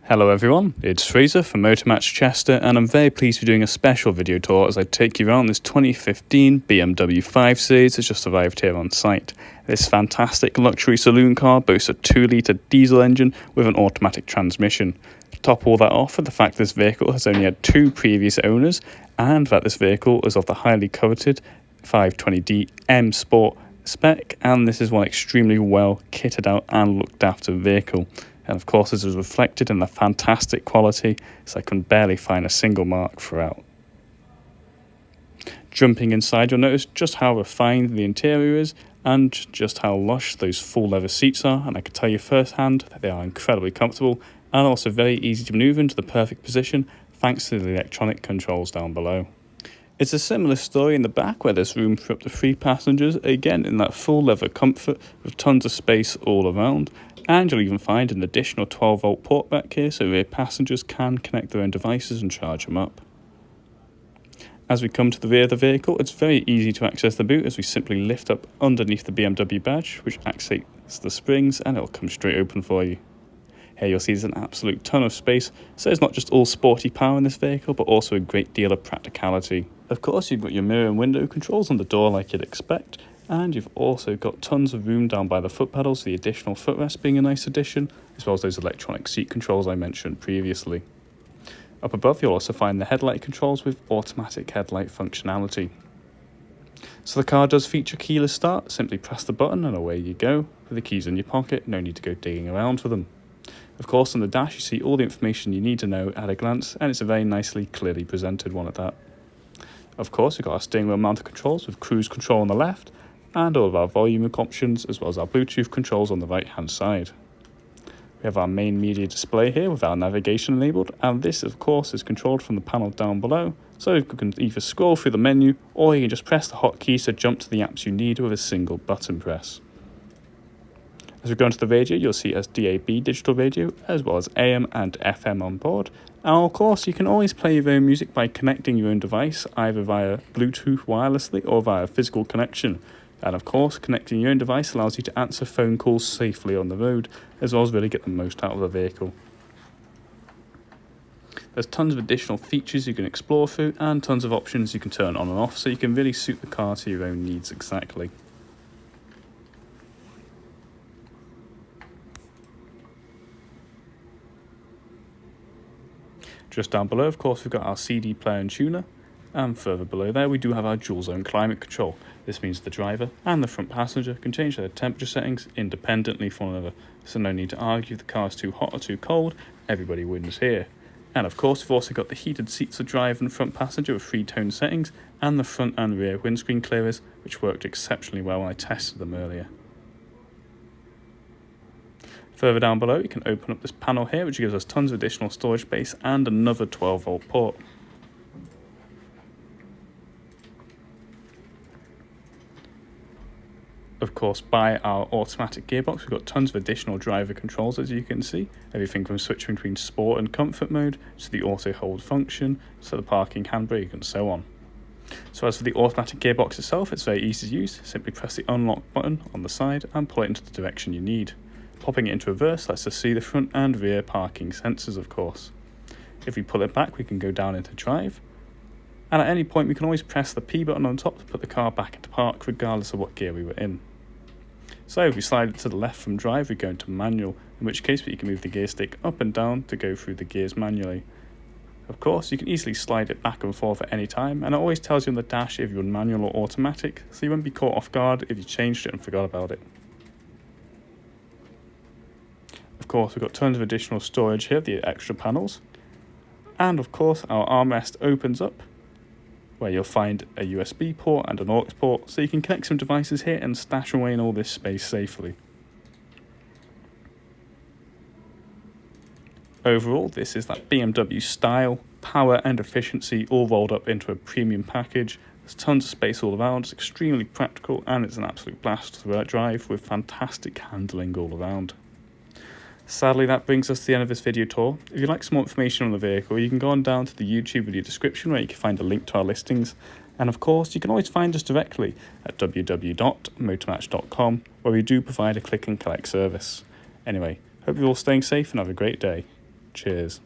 Hello everyone, it's Fraser from Motormatch Chester and I'm very pleased to be doing a special video tour as I take you around this 2015 BMW 5 Series that's just arrived here on site. This fantastic luxury saloon car boasts a 2-litre diesel engine with an automatic transmission. To top all that off with the fact this vehicle has only had 2 previous owners and that this vehicle is of the highly coveted 520D M Sport spec, and this is one extremely well kitted out and looked after vehicle. And of course this is reflected in the fantastic quality, so I can barely find a single mark throughout. Jumping inside, you'll notice just how refined the interior is and just how lush those full leather seats are, and I can tell you firsthand that they are incredibly comfortable and also very easy to manoeuvre into the perfect position thanks to the electronic controls down below. It's a similar story in the back where there's room for up to 3 passengers, again in that full leather comfort with tons of space all around, and you'll even find an additional 12-volt port back here so rear passengers can connect their own devices and charge them up. As we come to the rear of the vehicle, it's very easy to access the boot as we simply lift up underneath the BMW badge, which activates the springs and it'll come straight open for you. Here you'll see there's an absolute ton of space, so it's not just all sporty power in this vehicle, but also a great deal of practicality. Of course, you've got your mirror and window controls on the door like you'd expect, and you've also got tons of room down by the foot pedals, the additional footrest being a nice addition, as well as those electronic seat controls I mentioned previously. Up above you'll also find the headlight controls with automatic headlight functionality. So the car does feature keyless start, simply press the button and away you go. With the keys in your pocket, no need to go digging around for them. Of course on the dash you see all the information you need to know at a glance, and it's a very nicely clearly presented one at that. Of course we've got our steering wheel mounted controls with cruise control on the left, and all of our volume options as well as our Bluetooth controls on the right hand side. We have our main media display here with our navigation enabled, and this of course is controlled from the panel down below, so you can either scroll through the menu or you can just press the hotkeys to jump to the apps you need with a single button press. As we go into the radio, you'll see as DAB digital radio as well as AM and FM on board. And of course you can always play your own music by connecting your own device either via Bluetooth wirelessly or via physical connection. And of course connecting your own device allows you to answer phone calls safely on the road as well as really get the most out of the vehicle. There's tons of additional features you can explore through and tons of options you can turn on and off, so you can really suit the car to your own needs exactly. Just down below, of course, we've got our CD player and tuner, and further below there we do have our dual zone climate control. This means the driver and the front passenger can change their temperature settings independently from one another, so no need to argue if the car is too hot or too cold, everybody wins here. And of course we've also got the heated seats for driver and front passenger with 3-tone settings, and the front and rear windscreen clearers, which worked exceptionally well when I tested them earlier. Further down below you can open up this panel here, which gives us tons of additional storage space and another 12-volt port. Of course, by our automatic gearbox we've got tons of additional driver controls, as you can see, everything from switching between sport and comfort mode to the auto hold function, to the parking handbrake and so on. So as for the automatic gearbox itself, it's very easy to use. Simply press the unlock button on the side and pull it into the direction you need. Popping it into reverse lets us see the front and rear parking sensors, of course. If we pull it back we can go down into drive, and at any point we can always press the P button on top to put the car back into park regardless of what gear we were in. So if we slide it to the left from drive we go into manual, in which case we can move the gear stick up and down to go through the gears manually. Of course you can easily slide it back and forth at any time, and it always tells you on the dash if you're in manual or automatic, so you won't be caught off guard if you changed it and forgot about it. Of course we've got tons of additional storage here, the extra panels, and of course our armrest opens up where you'll find a USB port and an aux port, so you can connect some devices here and stash away in all this space safely. Overall this is that BMW style, power and efficiency all rolled up into a premium package. There's tons of space all around, it's extremely practical, and it's an absolute blast to drive with fantastic handling all around. Sadly, that brings us to the end of this video tour. If you'd like some more information on the vehicle, you can go on down to the YouTube video description where you can find a link to our listings. And of course, you can always find us directly at www.motormatch.com, where we do provide a click and collect service. Anyway, hope you're all staying safe and have a great day. Cheers.